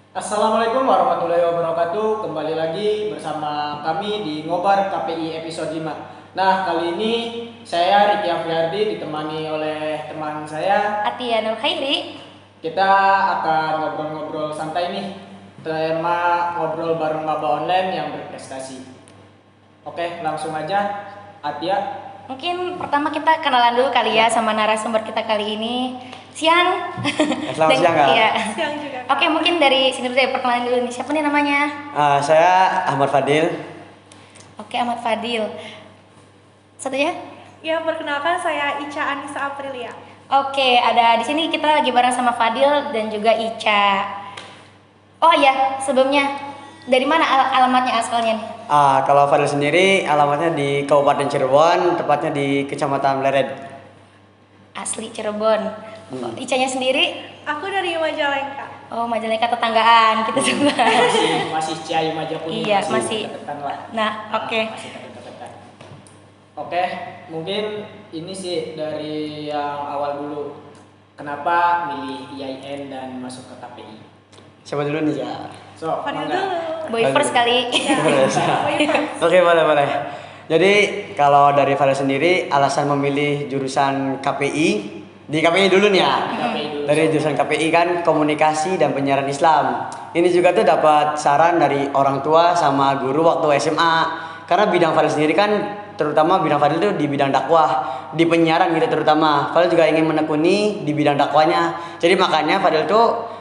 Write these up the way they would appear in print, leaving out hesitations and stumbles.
Assalamualaikum warahmatullahi wabarakatuh. Kembali lagi bersama kami di Ngobar KPI episode 5. Nah, kali ini saya Riki Afriardi ditemani oleh teman saya Atia Nur Khairi. Kita akan ngobrol-ngobrol santai nih. Tema ngobrol bareng maba online yang berprestasi. Oke, langsung aja Atia. Mungkin pertama kita kenalan dulu kali ya sama narasumber kita kali ini. Siang. Selamat siang, Kak. Iya. Siang juga. Oke, mungkin dari sini dulu deh perkenalan dulu nih. Siapa nih namanya? Saya Ahmad Fadil. Oke, Ahmad Fadil. Satu ya? Ya, perkenalkan saya Ica Anissa Aprilia. Oke, ada di sini kita lagi bareng sama Fadil dan juga Ica. Oh iya, sebelumnya dari mana alamatnya asalnya nih? Kalau Fadil sendiri alamatnya di Kabupaten Cirebon, tepatnya di Kecamatan Leret. Asli Cirebon. Icanya sendiri? Aku dari Majalengka. Oh, Majalengka tetanggaan kita juga. Masih Ciayu Majakuning. Iya, masih. Deketan lah. Nah, oke. Masih dekat-dekatan. Oke, mungkin ini sih dari yang awal dulu. Kenapa milih IAIN dan masuk ke KPI? Siapa dulu nih? Ya, so, Fadil mangga. dulu. Boy first kali. Oke, boleh. Jadi kalau dari Fadil sendiri alasan memilih jurusan KPI, di KPI dulu nih ya. KPI dulu. Dari jurusan KPI kan komunikasi dan penyiaran Islam. Ini juga tuh dapat saran dari orang tua sama guru waktu SMA. Karena bidang Fadil sendiri kan terutama bidang Fadil tuh di bidang dakwah, di penyiaran gitu terutama. Fadil juga ingin menekuni di bidang dakwahnya. Jadi makanya Fadil tuh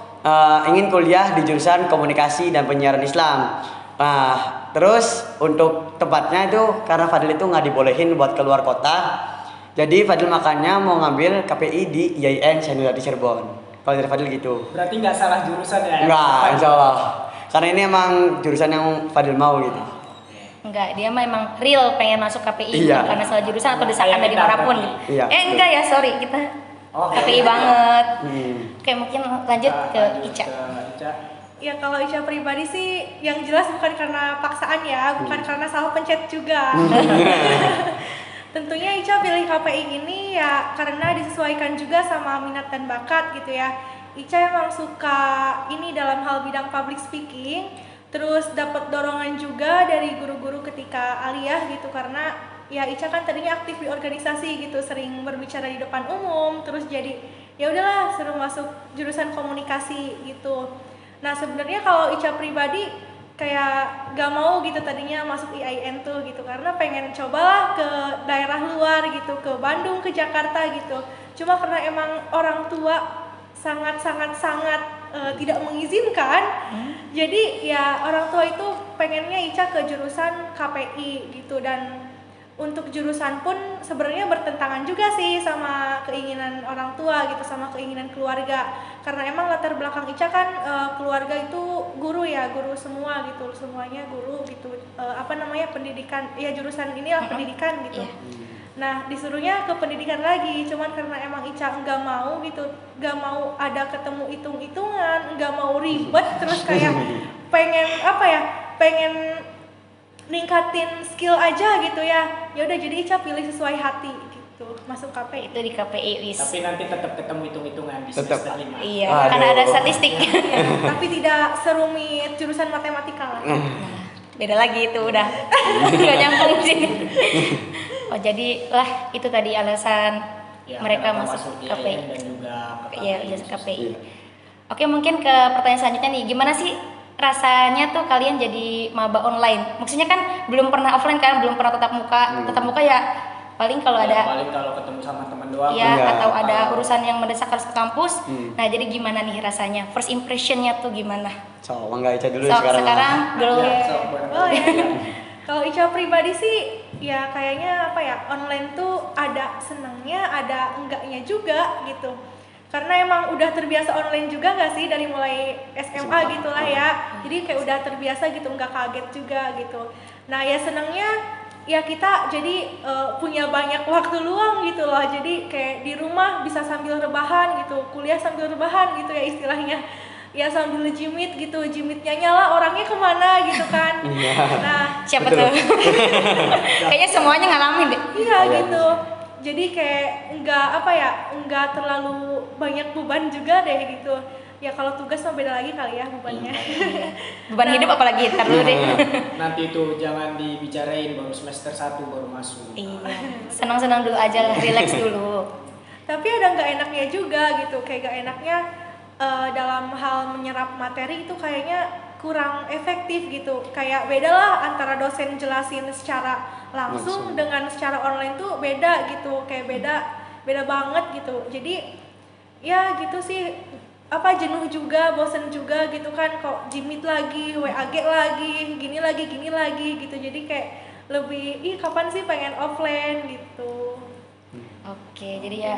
ingin kuliah di jurusan komunikasi dan penyiaran Islam. Nah, terus untuk tempatnya itu karena Fadil itu nggak dibolehin buat keluar kota. Jadi Fadil makanya mau ngambil KPI di IAIN Syahnurati Cirebon. Kalau dari Fadil gitu. Berarti nggak salah jurusan ya? Enggak, insya Allah. Karena ini emang jurusan yang Fadil mau gitu. Enggak, dia mah emang real pengen masuk KPI Iya. karena salah jurusan atau desakan Kayak dari kita manapun berarti. gitu. Iya. Enggak ya, sorry kita Oh, KPI banget. Hmm. Oke, mungkin lanjut ke Lanjut Ica. ke Ica. Ya, kalau Ica pribadi sih yang jelas bukan karena paksaan ya, bukan karena salah pencet juga. Tentunya Ica pilih KPI ini ya karena disesuaikan juga sama minat dan bakat gitu ya. Ica emang suka ini dalam hal bidang public speaking, terus dapat dorongan juga dari guru-guru ketika aliyah gitu karena ya Ica kan tadinya aktif di organisasi gitu, sering berbicara di depan umum, terus jadi ya udahlah seru masuk jurusan komunikasi gitu. Nah, sebenarnya kalau Ica pribadi kayak gak mau gitu tadinya masuk IAIN tuh gitu karena pengen cobalah ke daerah luar gitu, ke Bandung, ke Jakarta gitu. Cuma karena emang orang tua sangat tidak mengizinkan. Jadi ya orang tua itu pengennya Ica ke jurusan KPI gitu, dan untuk jurusan pun sebenarnya bertentangan juga sih sama keinginan orang tua gitu, sama keinginan keluarga. Karena emang latar belakang Ica kan keluarga itu guru ya, guru semua gitu, semuanya guru gitu. Pendidikan, ya jurusan inilah pendidikan gitu. Nah, disuruhnya ke pendidikan lagi, cuman karena emang Ica nggak mau gitu, nggak mau ada ketemu hitung-hitungan, nggak mau ribet, terus kayak pengen ningkatin skill aja gitu ya. Ya udah, jadi Ica pilih sesuai hati gitu, masuk KPI. Itu di KPI wis. Tapi nanti tetap ketemu hitung-hitungan di Tetap. semester 5. Iya, Aduh. karena ada statistik. Ya, tapi tidak serumit jurusan matematika lah. Beda lagi itu udah. Enggak nyambung sini. Oh, jadi lah itu tadi alasan Ya, mereka kenapa masuk IAIN KPI. dan juga ke Iya, KPI. udah KPI. Iya. Oke, mungkin ke pertanyaan selanjutnya nih. Gimana sih rasanya tuh kalian jadi maba online? Maksudnya kan belum pernah offline kan, belum pernah tatap muka. Tatap muka ya paling kalau Ya, ada paling kalau ketemu sama teman doang. ya Iya. atau ada urusan yang mendesak harus ke kampus. Hmm. Nah, jadi gimana nih rasanya? First impressionnya tuh gimana? So, Mangga Ica dulu So, sekarang. sekarang dulu. Ya, so, boleh. Oh ya. Kalau Ica pribadi sih ya kayaknya online tuh ada senangnya, ada enggaknya juga gitu. Karena emang udah terbiasa online juga gak sih dari mulai SMA gitulah ya. Jadi kayak udah terbiasa gitu, nggak kaget juga gitu. Nah, ya senangnya ya kita jadi punya banyak waktu luang gitu loh. Jadi kayak di rumah bisa sambil rebahan gitu, kuliah sambil rebahan gitu ya istilahnya. Ya sambil jimit gitu, jimitnya nyala orangnya kemana gitu kan. Nah, Siapa Betul. tuh? Kayaknya semuanya ngalamin deh. iya gitu. Jadi kayak nggak terlalu banyak beban juga deh gitu. Ya kalau tugas mah beda lagi kali ya bebannya. Beban hidup apalagi ntar dulu deh. Nanti itu jangan dibicarain baru semester 1 baru masuk. Iya, senang-senang dulu aja, relax dulu. Tapi ada nggak enaknya juga gitu, kayak nggak enaknya dalam hal menyerap materi itu kayaknya kurang efektif gitu. Kayak beda lah antara dosen jelasin secara langsung dengan secara online tuh beda gitu, kayak beda banget gitu. Jadi ya gitu sih, apa jenuh juga, bosen juga gitu kan, kok jimit lagi, WAG lagi, gini lagi gitu. Jadi kayak lebih kapan sih pengen offline gitu. Oke, jadi ya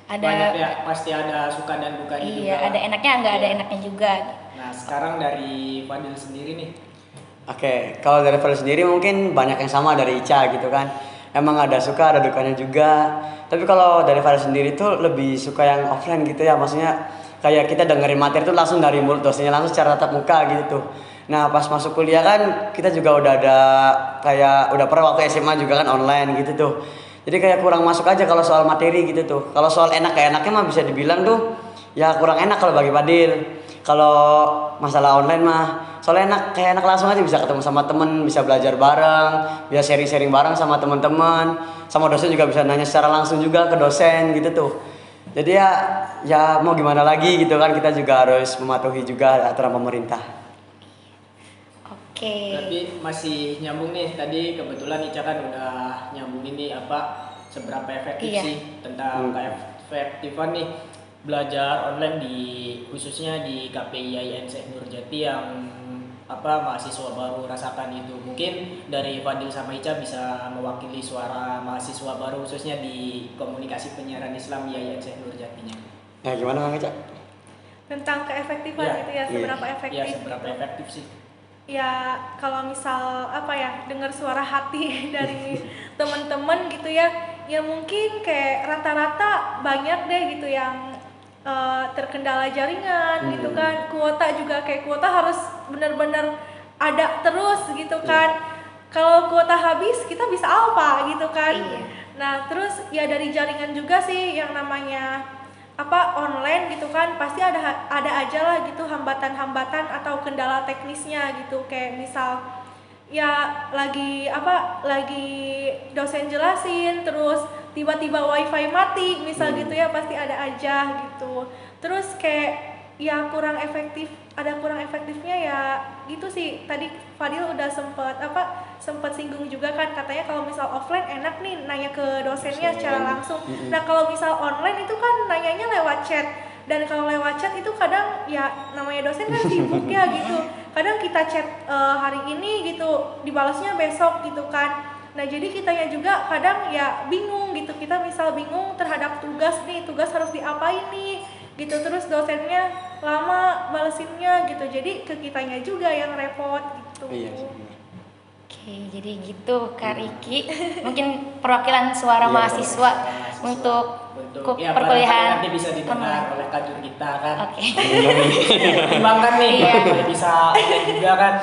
ada Banyak ya, pasti ada suka dan dukanya juga. iya, ada enaknya nggak ada enaknya juga. Nah sekarang dari Fadil sendiri nih. Oke, kalau dari Fadil sendiri mungkin banyak yang sama dari Ica gitu kan. Emang ada suka, ada dukanya juga. Tapi kalau dari Fadil sendiri tuh lebih suka yang offline gitu ya. Maksudnya kayak kita dengerin materi tuh langsung dari mulut dosennya, langsung secara tatap muka gitu tuh. Nah pas masuk kuliah kan kita juga udah ada kayak udah pernah waktu SMA juga kan online gitu tuh. Jadi kayak kurang masuk aja kalau soal materi gitu tuh. Kalau soal enak kayak enaknya mah bisa dibilang tuh ya kurang enak kalau bagi Fadil. Kalau masalah online mah soalnya enak, kayak enak langsung aja bisa ketemu sama temen, bisa belajar bareng, bisa sharing-sharing bareng sama teman-teman, sama dosen juga bisa nanya secara langsung juga ke dosen gitu tuh. Jadi ya mau gimana lagi gitu kan, kita juga harus mematuhi juga aturan pemerintah. Oke. Tapi masih nyambung nih, tadi kebetulan Ica kan udah nyambung ini apa seberapa efektif Iya. sih tentang keefektifan nih belajar online di khususnya di KPI Syekh Nurjati yang apa mahasiswa baru rasakan itu. Mungkin dari Fadil sama Ica bisa mewakili suara mahasiswa baru khususnya di komunikasi penyiaran Islam IAIN Syekh Nurjatinya. Nah gimana Kang Ica? Tentang keefektifan Ya, gitu ya, seberapa Ya efektif seberapa gitu. efektif sih? Ya kalau misal apa ya, dengar suara hati dari teman-teman gitu ya, ya mungkin kayak rata-rata banyak deh gitu yang terkendala jaringan gitu kan, kuota juga kayak kuota harus benar-benar ada terus gitu kan. Kalau kuota habis kita bisa apa gitu kan. Iya. Nah terus ya dari jaringan juga sih yang namanya apa online gitu kan, pasti ada aja lah gitu hambatan-hambatan atau kendala teknisnya gitu, kayak misal ya lagi dosen jelasin terus tiba-tiba wifi mati misal gitu ya, pasti ada aja gitu. Terus kayak ya kurang efektifnya ya gitu sih. Tadi Fadil udah sempet singgung juga kan, katanya kalau misal offline enak nih nanya ke dosennya secara langsung. Nah kalau misal online itu kan nanyanya lewat chat, dan kalau lewat chat itu kadang ya namanya dosen kan sibuk ya gitu, kadang kita chat hari ini gitu dibalasnya besok gitu kan. Nah jadi kitanya juga kadang ya bingung gitu, kita misal bingung terhadap tugas harus diapain nih gitu, terus dosennya lama balesinnya gitu, jadi ke kitanya juga yang repot gitu. Iya sih, benar. Oke, jadi gitu Kak Riki. Mungkin perwakilan suara Iya, mahasiswa Mahasiswa. untuk Ya, perkuliahan nanti bisa didengar oleh kajur kita kan. Oke. Timbangkan nih, Iya. boleh bisa online juga kan.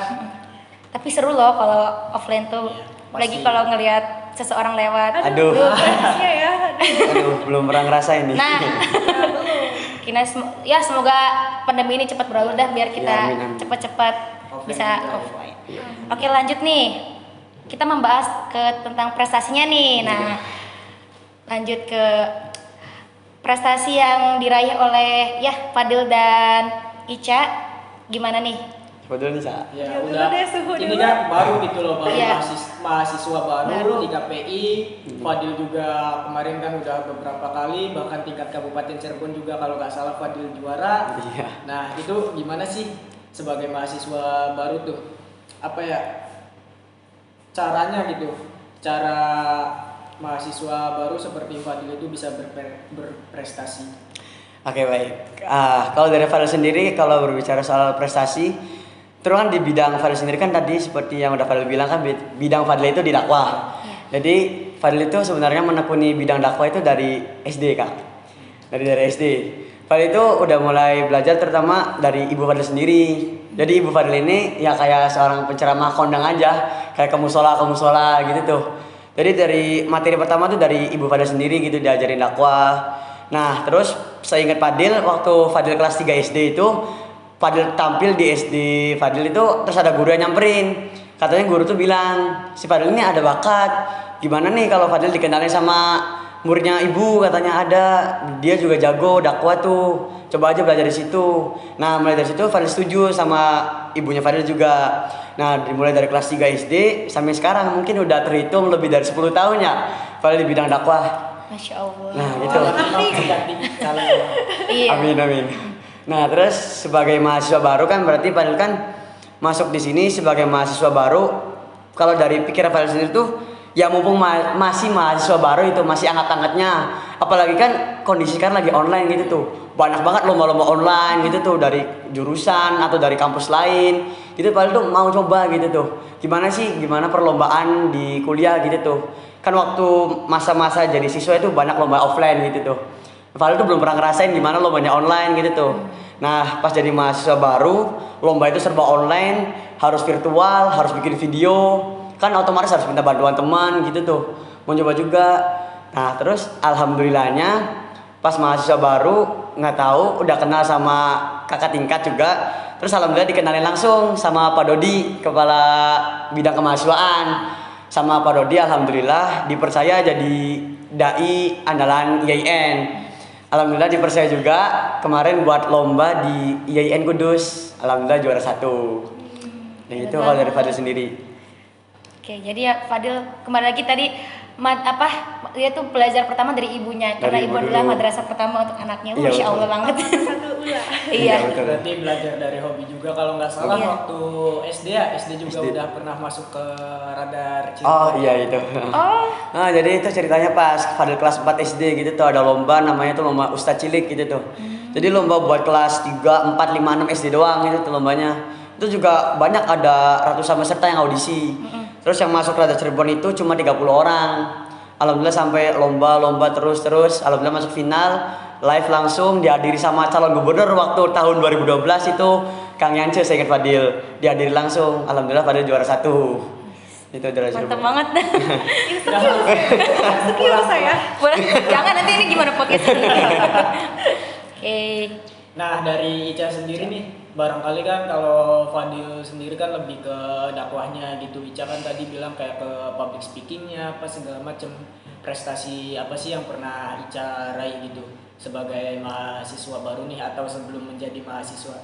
Tapi seru loh kalau offline tuh. Iya, Lagi pasti. kalau ngelihat seseorang lewat. Aduh. Prosesnya ya, Aduh, belum pernah ngerasain nih. Nah, ya semoga pandemi ini cepat berlalu dah, biar kita Ya, amin, amin. cepat-cepat Offline bisa juga ya. offline. Oke, lanjut nih. Kita membahas tentang prestasinya nih. Nah, lanjut ke prestasi yang diraih oleh ya Fadil dan Ica. Gimana nih? Betul nih, Sa. Ya, Ya, dulu udah. deh, suhu Ini dulu. kan baru gitu loh, baru Iya. mahasiswa baru Baru. di KPI. Fadil juga kemarin kan udah beberapa kali, bahkan tingkat Kabupaten Cirebon juga kalau nggak salah Fadil juara. Iya. Nah itu gimana sih sebagai mahasiswa baru tuh, apa ya caranya gitu, cara mahasiswa baru seperti Fadil itu bisa berprestasi? Oke, baik. Kalau dari Fadil sendiri, kalau berbicara soal prestasi, terus kan di bidang Fadil sendiri kan tadi seperti yang udah Fadil bilang kan bidang Fadil itu di dakwah. Jadi Fadil itu sebenarnya menekuni bidang dakwah itu dari SD, Kak. Dari SD. Fadil itu udah mulai belajar terutama dari ibu Fadil sendiri. Jadi ibu Fadil ini ya kayak seorang penceramah kondang aja, kayak ke musola gitu tuh. Jadi dari materi pertama tuh dari ibu Fadil sendiri gitu, diajarin dakwah. Nah terus seingat Fadil waktu Fadil kelas 3 SD itu, Fadil tampil di SD Fadil itu, terus ada guru yang nyamperin. Katanya guru tuh bilang, si Fadil ini ada bakat. Gimana nih kalau Fadil dikenalin sama muridnya ibu, katanya ada. Dia juga jago dakwah tuh. Coba aja belajar di situ. Nah, mulai dari situ Fadil setuju sama ibunya Fadil juga. Nah, dimulai dari kelas 3 SD sampai sekarang mungkin udah terhitung lebih dari 10 tahun ya Fadil di bidang dakwah. Masya Allah. Nah, gitu. Iya. Amin amin. Nah, terus sebagai mahasiswa baru kan berarti Fadil kan masuk di sini sebagai mahasiswa baru. Kalau dari pikiran Fadil sendiri tuh ya mumpung masih mahasiswa baru itu masih anget-angetnya. Apalagi kan kondisi kan lagi online gitu tuh. Banyak banget lomba-lomba online gitu tuh dari jurusan atau dari kampus lain. Gitu Fadil tuh mau coba gitu tuh. Gimana perlombaan di kuliah gitu tuh. Kan waktu masa-masa jadi siswa itu banyak lomba offline gitu tuh. Fadil tuh belum pernah ngerasain gimana lombanya online gitu tuh. Nah, pas jadi mahasiswa baru, lomba itu serba online, harus virtual, harus bikin video, kan otomatis harus minta bantuan teman gitu tuh. Mau coba juga. Nah, terus alhamdulillahnya pas mahasiswa baru nggak tahu udah kenal sama kakak tingkat juga. Terus alhamdulillah dikenalin langsung sama Pak Dodi, kepala bidang kemahasiswaan. Sama Pak Dodi alhamdulillah dipercaya jadi dai andalan IAIN. Alhamdulillah dipercaya juga kemarin buat lomba di IAIN Kudus. Alhamdulillah juara 1. Nah, itu kalau dari Fadil sendiri. Oke, jadi ya Fadil kembali lagi tadi dia tuh belajar pertama dari ibunya karena Dari ibu ibu adalah dulu. madrasah pertama untuk anaknya. Iya, Masya betul. Allah banget. Satu ulah. Iya. betul. Berarti belajar dari hobi juga kalau nggak salah Iya. waktu SD ya, SD juga SD. udah pernah masuk ke radar Cirebon. Oh iya itu. Oh, Nah, jadi itu ceritanya pas Fadil kelas 4 SD gitu tuh ada lomba namanya tuh lomba Ustadz Cilik gitu tuh. Jadi lomba buat kelas 3, 4, 5, 6 SD doang gitu tuh lombanya. Itu juga banyak ada ratusan peserta yang audisi. Terus yang masuk radar Cirebon itu cuma 30 orang. Alhamdulillah sampai lomba terus. Alhamdulillah masuk final, live langsung dihadiri sama calon gubernur waktu tahun 2012 itu Kang Yance saya ingat Fadil. Dihadiri langsung. Alhamdulillah Fadil juara 1. Itu dari mantap Cirebon. banget. Insecure saya. Boleh, jangan nanti ini gimana podcast ini. Oke. Nah, dari Ica sendiri nih, barangkali kan kalau Fadil sendiri kan lebih ke dakwahnya gitu. Ica kan tadi bilang kayak ke public speakingnya, apa segala macem. Prestasi apa sih yang pernah Ica raih gitu sebagai mahasiswa baru nih atau sebelum menjadi mahasiswa?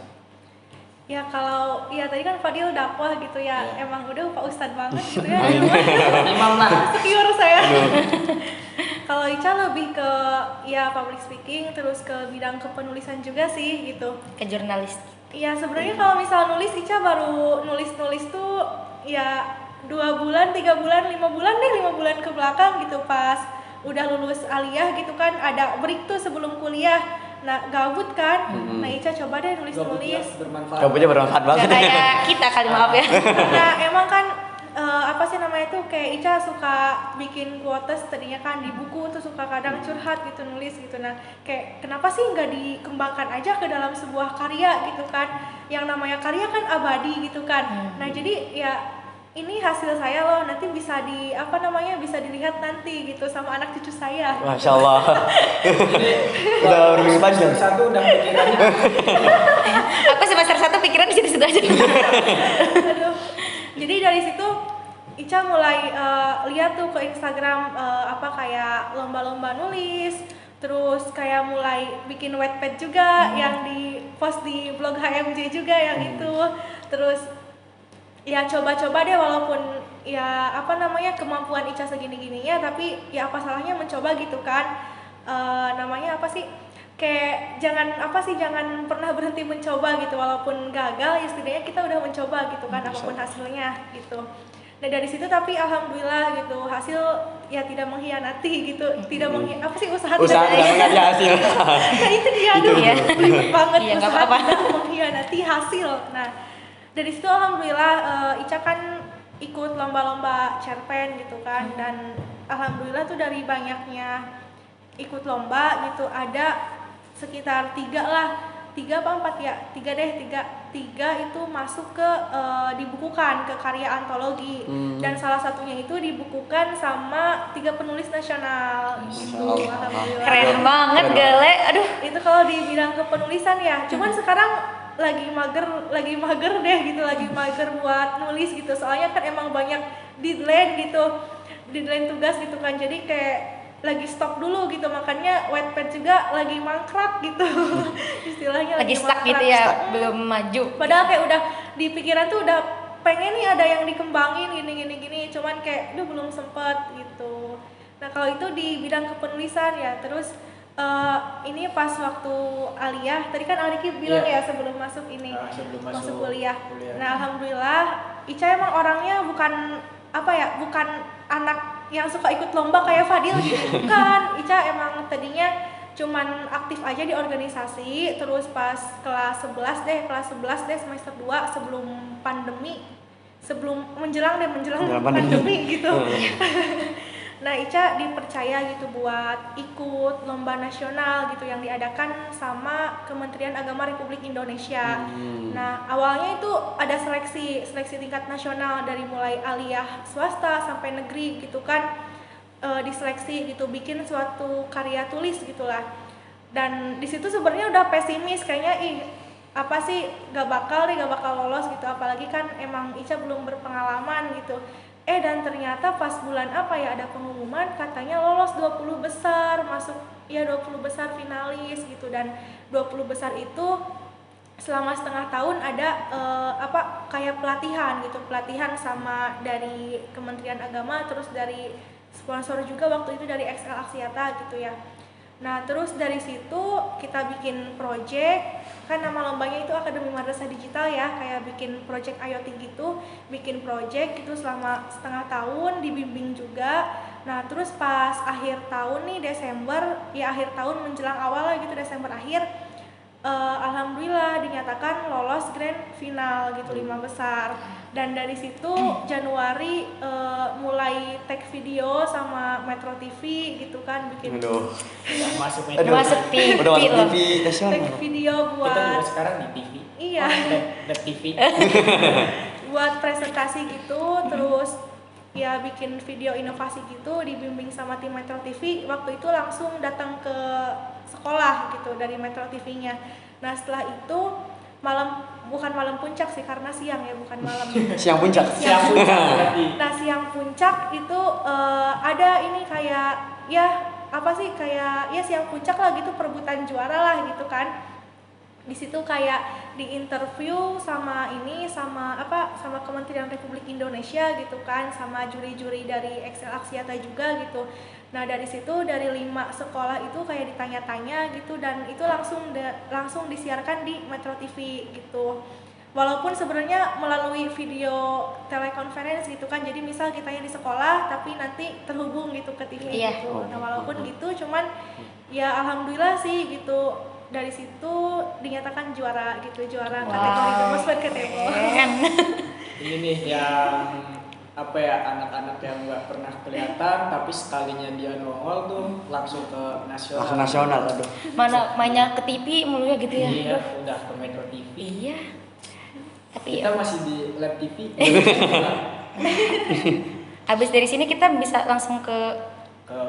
Ya kalau ya tadi kan Fadil dakwah gitu ya, Iya. emang udah Pak Ustadz banget gitu ya. Imam lah. Insecure saya. Kalau Ica lebih ke ya public speaking, terus ke bidang kepenulisan juga sih gitu. Ke jurnalis. Ya sebenarnya kalau misal nulis Ica baru nulis tuh ya 2 bulan, 3 bulan, 5 bulan deh, 5 bulan ke belakang gitu pas udah lulus aliyah gitu kan ada break tuh sebelum kuliah. Nah gabut kan, nah Ica coba deh Gabutnya nulis-nulis. bermanfaat. Gabutnya bermanfaat banget. Gak kayak kita kali, maaf ya. Nah emang kan apa sih namanya tuh kayak Ica suka bikin quotes tadinya kan di buku tuh suka kadang curhat gitu nulis gitu. Nah kayak kenapa sih nggak dikembangkan aja ke dalam sebuah karya gitu kan, yang namanya karya kan abadi gitu kan. Nah jadi ya ini hasil saya loh, nanti bisa bisa dilihat nanti gitu sama anak cucu saya. Masya Allah. Udah berminggu panjang. Satu udah pikirannya. Aku semester 1 pikiran di situ aja. Aduh. Jadi dari situ Ica mulai lihat tuh ke Instagram kayak lomba-lomba nulis, terus kayak mulai bikin wetpad juga yang di post di blog HMJ juga yang itu. Terus ya coba-coba deh walaupun ya kemampuan Ica segini-gininya, tapi ya apa salahnya mencoba gitu kan. Kayak jangan pernah berhenti mencoba gitu, walaupun gagal ya setidaknya kita udah mencoba gitu kan, apapun hasilnya gitu. Nah dari situ tapi alhamdulillah gitu hasil ya tidak mengkhianati gitu, usaha Usaha tidak tidak mengkhianati hasil. nah itu dia Itu. aduh Iya. ribet banget, Iya, nggak usaha apa-apa. tidak mengkhianati hasil. Nah dari situ alhamdulillah Ica kan ikut lomba-lomba cerpen gitu kan, dan alhamdulillah tuh dari banyaknya ikut lomba gitu ada sekitar 3 lah tiga apa empat ya, tiga itu masuk ke dibukukan ke karya antologi, dan salah satunya itu dibukukan sama 3 penulis nasional gitu. Alhamdulillah. Keren banget Gale. Aduh, Itu kalau di bidang kepenulisan ya, cuman sekarang lagi mager deh gitu, lagi mager buat nulis gitu, soalnya kan emang banyak deadline tugas gitu kan, jadi kayak lagi stop dulu gitu, makanya Wattpad juga lagi mangkrak gitu. Istilahnya lagi stuck gitu ya, belum maju. Padahal kayak udah di pikiran tuh udah pengen nih ada yang dikembangin gini, cuman kayak belum sempet gitu. Nah kalau itu di bidang kepenulisan ya, terus ini pas waktu aliyah, tadi kan Aliki bilang ya sebelum masuk ini, sebelum masuk kuliah. Nah alhamdulillah Ica emang orangnya bukan anak yang suka ikut lomba kayak Fadil gitu. Bukan, Ica emang tadinya cuman aktif aja di organisasi, terus pas kelas 11 deh semester 2 sebelum menjelang pandemi gitu. Nah Ica dipercaya gitu buat ikut lomba nasional gitu yang diadakan sama Kementerian Agama Republik Indonesia. Nah awalnya itu ada seleksi tingkat nasional dari mulai aliyah swasta sampai negeri gitu kan, diseleksi gitu, bikin suatu karya tulis gitulah. Dan di situ sebenarnya udah pesimis kayaknya, apa sih gak bakal lolos gitu, apalagi kan emang Ica belum berpengalaman gitu. Dan ternyata pas bulan ada pengumuman katanya lolos 20 besar, masuk ya 20 besar finalis gitu. Dan 20 besar itu selama setengah tahun ada kayak pelatihan sama dari Kementerian Agama, terus dari sponsor juga waktu itu dari XL Aksiata gitu ya. Nah terus dari situ kita bikin project, kan nama lombanya itu Akademi Madrasah Digital ya, kayak bikin project IoT gitu, bikin project itu selama setengah tahun, dibimbing juga. Nah terus pas akhir tahun nih akhir tahun menjelang awal gitu, Desember akhir, alhamdulillah dinyatakan lolos grand final gitu 5 besar. Dan dari situ Januari mulai take video sama Metro TV gitu kan, bikin masuk TV take video buat kita juga sekarang di TV. Iya. Web TV. Buat presentasi gitu, terus ya bikin video inovasi gitu, dibimbing sama tim Metro TV. Waktu itu langsung datang ke sekolah gitu dari Metro TV-nya. Nah setelah itu bukan malam puncak sih, karena siang ya, bukan malam. Siang puncak. Nah siang puncak itu ada ini kayak kayak siang puncak lah gitu, perebutan juara lah gitu kan. Di situ kayak diinterview sama Kementerian Republik Indonesia gitu kan, sama juri-juri dari XL Aksiata juga gitu. Nah dari situ dari 5 sekolah itu kayak ditanya-tanya gitu, dan itu langsung disiarkan di Metro TV gitu. Walaupun sebenarnya melalui video telekonferensi gitu kan, jadi misal kitanya di sekolah tapi nanti terhubung gitu ke TV gitu. Nah walaupun gitu, cuman ya alhamdulillah sih gitu, dari situ dinyatakan juara kategori gemes basketball. Ini nih yang anak-anak yang nggak pernah kelihatan tapi sekalinya dia nongol tuh langsung ke nasional. Aduh. Mana mainnya ke TV mulu ya gitu ya. Iya, udah ke Metro TV. Iya. Tapi kita masih di Lab TV. Habis dari sini kita bisa langsung ke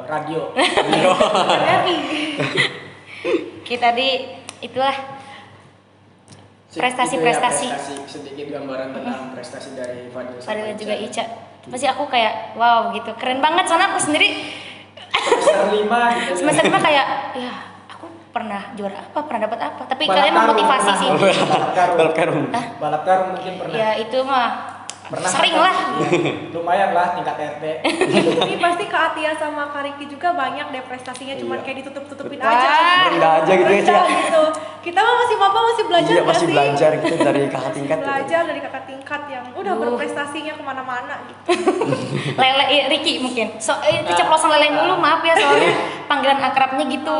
radio. Kita itulah prestasi. Sedikit gambaran tentang prestasi dari Fadil dan juga Ica. Pasti aku kayak wow gitu, keren banget, soalnya aku sendiri semester 5 kayak ya aku pernah juara apa, pernah dapat apa, tapi kalian memotivasi sih. Balap karung mungkin pernah. Ya itu mah pernah sering lah. Lumayan lah tingkat RT. Ini pasti Kak Atia sama Kak Riki juga banyak deh prestasinya, cuman kayak ditutup-tutupin aja. Rendah aja gitu ya, Cak. Gitu. Kita mah masih belajar. Iya, masih belajar gitu dari kakak tingkat. Belajar dari kakak tingkat yang udah berprestasinya kemana-mana gitu. Lele Riki mungkin. Itu ceplosan lele mulu, maaf ya, soalnya panggilan akrabnya gitu.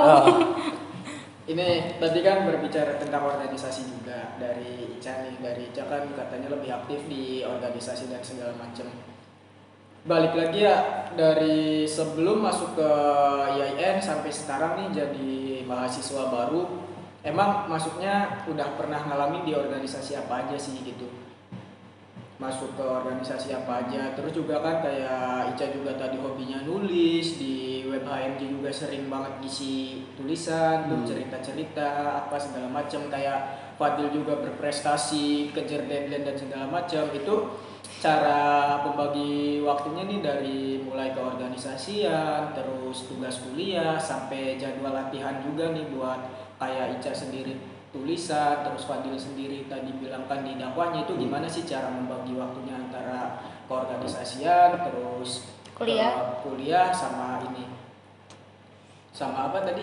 Ini tadi kan berbicara tentang organisasi juga dari Ica nih. Dari Ica kan katanya lebih aktif di organisasi dan segala macam. Balik lagi ya, dari sebelum masuk ke IAIN sampai sekarang nih jadi mahasiswa baru. emang masuknya udah pernah ngalamin di organisasi apa aja sih gitu? Masuk ke organisasi apa aja, terus juga kan kayak Ica juga tadi hobinya nulis, di web HMJ juga sering banget ngisi tulisan, tuh cerita-cerita apa segala macam, kayak Fadil juga berprestasi, kejar deadline dan segala macam. Itu cara pembagi waktunya nih dari mulai ke organisasian, terus tugas kuliah, sampai jadwal latihan juga nih buat kayak Ica sendiri tulisan, terus Fadil sendiri tadi bilang kan di dakwahnya itu gimana sih cara membagi waktunya antara keorganisasian terus Kuliah. kuliah sama ini sama apa tadi?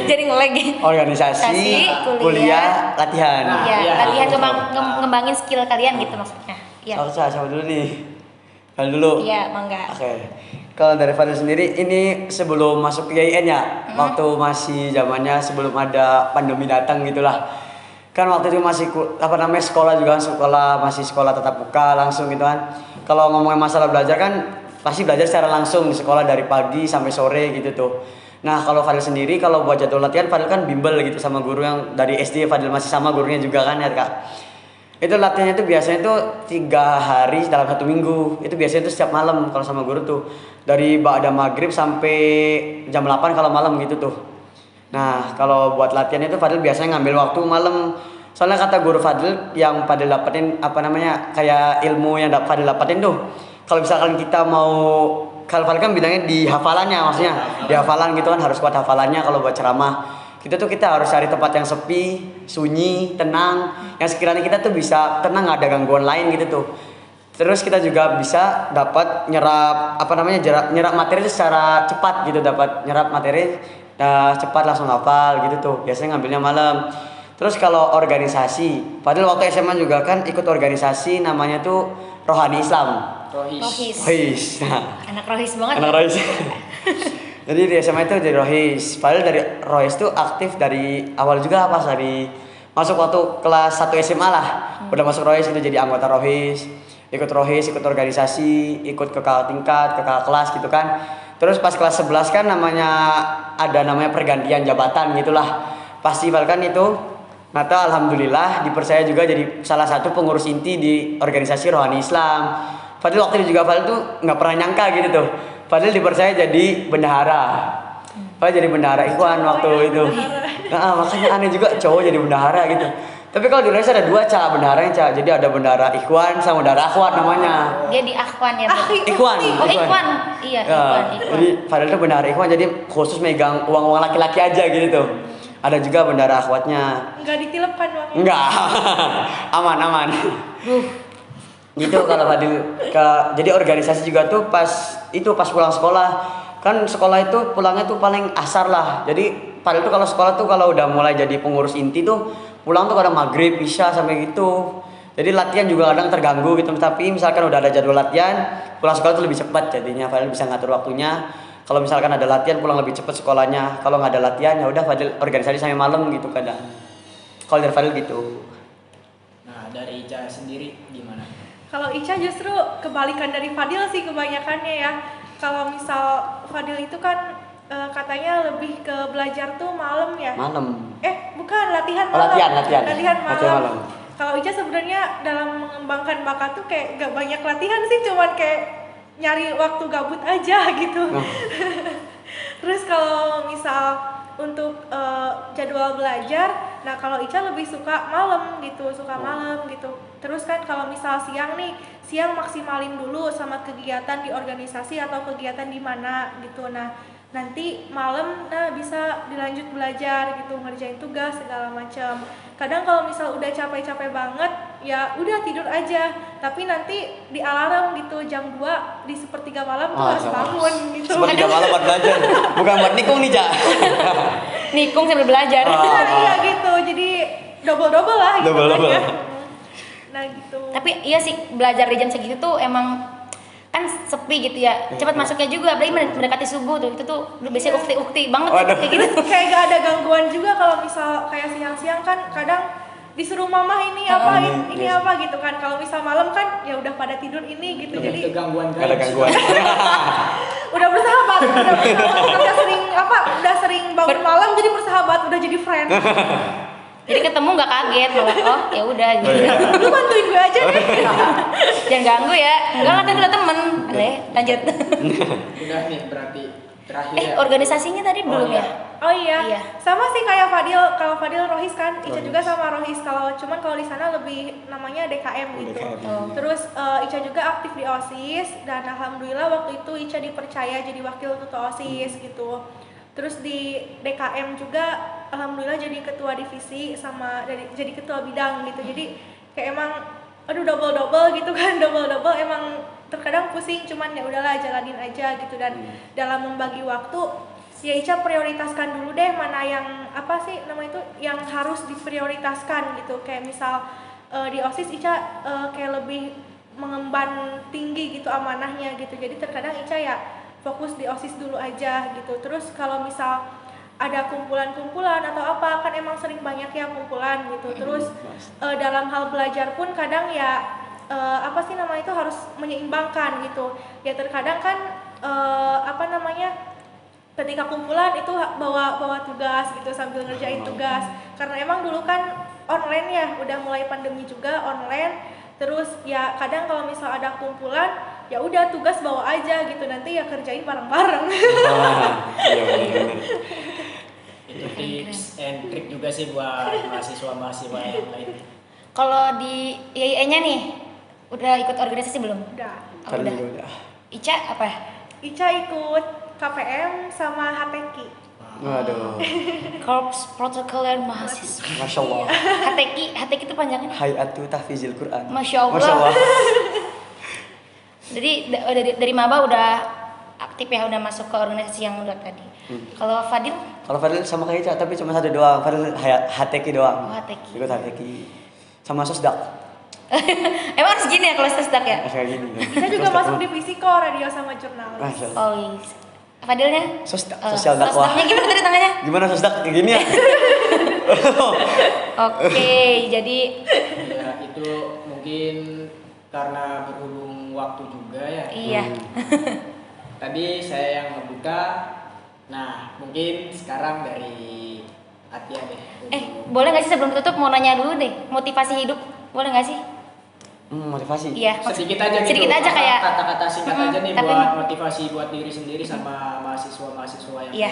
jadi ngelag. Organisasi, Kuliah. kuliah, latihan. Nah, Iya, iya, latihan betul. ngembangin skill kalian gitu maksudnya. Iya. Aku sama dulu nih. Kalau dulu. Iya, mangga. Oke. Kalau dari Fadil sendiri ini sebelum masuk ke IAIN ya, waktu masih zamannya sebelum ada pandemi datang gitulah. Kan waktu itu masih sekolah juga, masih sekolah tatap muka langsung gitu kan. Kalau ngomongin masalah belajar kan pasti belajar secara langsung di sekolah dari pagi sampai sore gitu tuh. Nah, kalau Fadil sendiri kalau buat jadwal latihan Fadil kan bimbel gitu sama guru yang dari SD, Fadil masih sama gurunya juga kan ya Kak. Itu latihannya tuh biasanya tuh 3 hari dalam 1 minggu. Itu biasanya tuh setiap malam kalau sama guru tuh. Dari ba'da maghrib sampai jam 8 kalau malam gitu tuh. Nah, kalau buat latihan itu Fadil biasanya ngambil waktu malam. Soalnya kata guru Fadil yang Fadil dapetin kayak ilmu yang Fadil dapetin tuh. Kalau misalkan kita mau, kalau Fadil kan bilangnya di hafalannya maksudnya. Di hafalan gitu kan harus kuat hafalannya kalau buat ceramah. Kita harus cari tempat yang sepi, sunyi, tenang, yang sekiranya kita tuh bisa tenang, nggak ada gangguan lain gitu tuh. Terus kita juga bisa dapat nyerap nyerap materi secara cepat gitu, dapat nyerap materi cepat langsung hafal gitu tuh. Biasanya ngambilnya malam. Terus kalau organisasi, padahal waktu SMA juga kan ikut organisasi namanya tuh Rohani Islam. Rohis. Rohis. Nah, Anak rohis banget. anak Rohis. Jadi di SMA itu jadi Rohis. Padahal dari Rohis itu aktif dari awal juga pas dari masuk waktu kelas 1 SMA lah. Udah masuk Rohis itu jadi anggota Rohis. Ikut Rohis, ikut organisasi, ikut ke kakak tingkat, ke kakak kelas gitu kan. Terus pas kelas 11 kan ada namanya pergantian jabatan gitulah. Pasti bahkan itu Nata alhamdulillah dipercaya juga jadi salah satu pengurus inti di organisasi Rohani Islam. Fadil waktu itu juga Fadil tuh nggak pernah nyangka gitu tuh. Fadil dipercaya jadi bendahara. Fadil jadi bendahara Ikhwan waktu itu. Nah, makanya aneh juga cowok jadi bendahara gitu. Tapi kalau di Indonesia ada 2 bendaharanya Jadi ada bendahara Ikhwan sama bendahara Akhwat namanya. Dia di Akhwan ya, berarti. Ikhwan. Oh, Ikhwan. Iya, Ikhwan. Jadi Fadil tuh bendahara Ikhwan jadi khusus megang uang-uang laki-laki aja gitu tuh. Ada juga bendahara Akhwatnya. Nggak ditilep kan uangnya? Enggak. Aman. Gitu kalau Fadil jadi organisasi juga tuh pas pulang sekolah. Kan sekolah itu pulangnya tuh paling asar lah. Jadi Fadil tuh kalau sekolah tuh kalau udah mulai jadi pengurus inti tuh pulang tuh kadang maghrib, isya sampai gitu. Jadi latihan juga kadang terganggu gitu. Tapi misalkan udah ada jadwal latihan, pulang sekolah tuh lebih cepat jadinya Fadil bisa ngatur waktunya. Kalau misalkan ada latihan pulang lebih cepat sekolahnya. Kalau nggak ada latihan ya udah Fadil organisasi sampai malam gitu kadang. Kalau dari Fadil gitu. Nah, dari Ica sendiri gimana? Kalau Ica justru kebalikan dari Fadil sih kebanyakannya ya. Kalau misal Fadil itu kan katanya lebih ke belajar tuh malam ya. Malam. Bukan, latihan Oh, malam. latihan. Latihan malam. Latihan malam. Kalau Ica sebenarnya dalam mengembangkan bakat tuh kayak gak banyak latihan sih, cuman kayak nyari waktu gabut aja gitu. Terus kalau misal untuk jadwal belajar, nah kalau Ica lebih suka malam gitu, malam gitu. Terus kan kalau misal siang maksimalin dulu sama kegiatan di organisasi atau kegiatan di mana gitu. Nah nanti malam bisa dilanjut belajar gitu, ngerjain tugas segala macam. Kadang kalau misal udah capek-capek banget ya udah tidur aja, tapi nanti di alarm gitu jam 2 di sepertiga malam tuh harus bangun gitu. Sepertiga malam buat belajar, bukan buat nikung nih Cak. Nikung sambil belajar. Iya gitu, jadi double lah gitu Double. kan ya. Nah gitu. Tapi iya sih, belajar di jam segitu tuh emang kan sepi gitu ya, cepat masuknya juga, apalagi mendekati subuh tuh, itu tuh biasanya ukti-ukti banget kayak gitu. Kayak gak ada gangguan juga kalau misal kayak siang-siang kan kadang disuruh mama ini apa ini yes. apa gitu kan. Kalau misal malam kan ya udah pada tidur ini gitu. Lebih Jadi ke gangguan Gak ada gangguan. udah bersahabat, udah sering bangun malam jadi bersahabat, udah jadi friend. Jadi ketemu nggak kaget malah, oh ya udah gitu. Lu bantuin gue aja deh. Jangan ganggu ya. Enggak lah, kan udah temen. Oke, lanjut. Udah nih berarti terakhir ya. Organisasinya tadi belum iya. ya? Oh iya. Iya. Sama sih kayak Fadil. Kalau Fadil Rohis kan, Ica juga sama Rohis. Cuman kalau di sana lebih namanya DKM gitu. DKM. Terus Ica juga aktif di OSIS dan alhamdulillah waktu itu Ica dipercaya jadi wakil ketua OSIS gitu. Terus di DKM juga alhamdulillah jadi ketua divisi sama jadi ketua bidang gitu. Jadi kayak emang aduh double gitu kan, double emang terkadang pusing, cuman ya udahlah jalanin aja gitu. Dan dalam membagi waktu ya Ica prioritaskan dulu deh mana yang apa sih nama itu yang harus diprioritaskan gitu. Kayak misal di OSIS Ica kayak lebih mengemban tinggi gitu amanahnya gitu. Jadi terkadang Ica ya fokus di OSIS dulu aja gitu. Terus kalau misal ada kumpulan-kumpulan atau apa kan emang sering banyak ya kumpulan gitu. Terus dalam hal belajar pun kadang ya apa sih nama itu harus menyeimbangkan gitu. Ya terkadang kan apa namanya ketika kumpulan itu bawa tugas gitu sambil ngerjain tugas. Karena emang dulu kan online ya, udah mulai pandemi juga online. Terus ya kadang kalau misal ada kumpulan ya udah tugas bawa aja gitu, nanti ya kerjain bareng-bareng. Itu tips and trick juga sih buat mahasiswa yang lain. Kalau di IAIN-nya nih, udah ikut organisasi belum? Udah. Oh, udah. Ica apa? Ica ikut KPM sama HTQ. Waduh. Korps Protokoler Mahasiswa. Masya Allah. HTQ itu panjangnya? Hayatu Tahfizil Quran. Masya Allah. Masya Allah. Jadi dari maba udah aktif ya, udah masuk ke organisasi yang udah tadi. Kalau Fadil? Kalau Fadil sama kayak Ica, tapi cuma satu doang. Fadil HTQ doang. Oh, HTQ. Ikut HTQ. Sama Sosdak. Emang harus gini ya kalau sesdak ya? Kayak gini. Ica juga masuk divisi kok, radio sama jurnalis. Masya Allah. Oh iya. Fadilnya? Sosdak, sosial dakwah. Sosdaknya gimana tadi tangannya? Gimana Sosdak? Kayak gini ya? Oke, jadi Ya itu mungkin karena berhubung waktu juga ya. iya. Tadi saya yang ngebuka. Nah, mungkin sekarang dari Atia deh. Boleh nggak sih sebelum tutup mau nanya dulu deh, motivasi hidup boleh nggak sih? Motivasi. Iya. Sedikit aja gitu. Sedikit aja kayak kata-kata singkat aja nih tapi- buat motivasi buat diri sendiri sama mahasiswa yang Iya.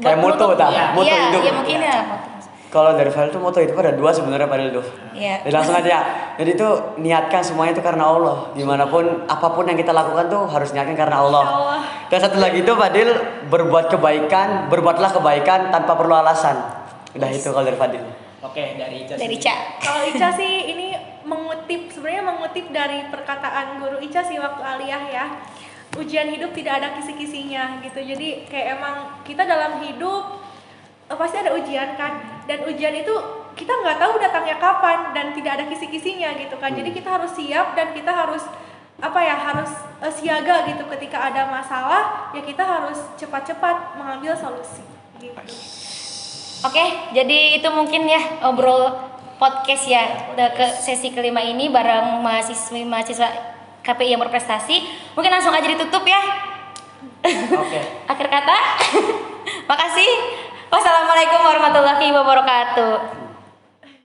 Kayak moto dah, Iya. moto Iya, hidup. iya mungkin ya moto. Kalau dari Fadil tuh moto hidup ada dua sebenarnya Fadil tuh. Iya. Jadi langsung aja. Jadi tuh niatkan semuanya itu karena Allah. Dimanapun apapun yang kita lakukan tuh harus niatkan karena Allah. Allah. Dan satu lagi tuh Fadil berbuat kebaikan, berbuatlah kebaikan tanpa perlu alasan. Udah itu kalau dari Fadil. Oke, dari Ica. Dari sendiri. Ca. Kalau Ica sih ini sebenarnya mengutip dari perkataan guru Ica sih waktu aliyah ya. Ujian hidup tidak ada kisi-kisinya gitu. Jadi kayak emang kita dalam hidup pasti ada ujian kan. Dan ujian itu kita nggak tahu datangnya kapan dan tidak ada kisi-kisinya gitu kan. Jadi kita harus siap dan kita harus harus siaga gitu ketika ada masalah ya kita harus cepat-cepat mengambil solusi gitu. Oke, jadi itu mungkin ya obrol podcast ya ke sesi kelima ini bareng mahasiswa KPI yang berprestasi. Mungkin langsung aja ditutup ya. Oke. Akhir kata, makasih. Wassalamualaikum warahmatullahi wabarakatuh.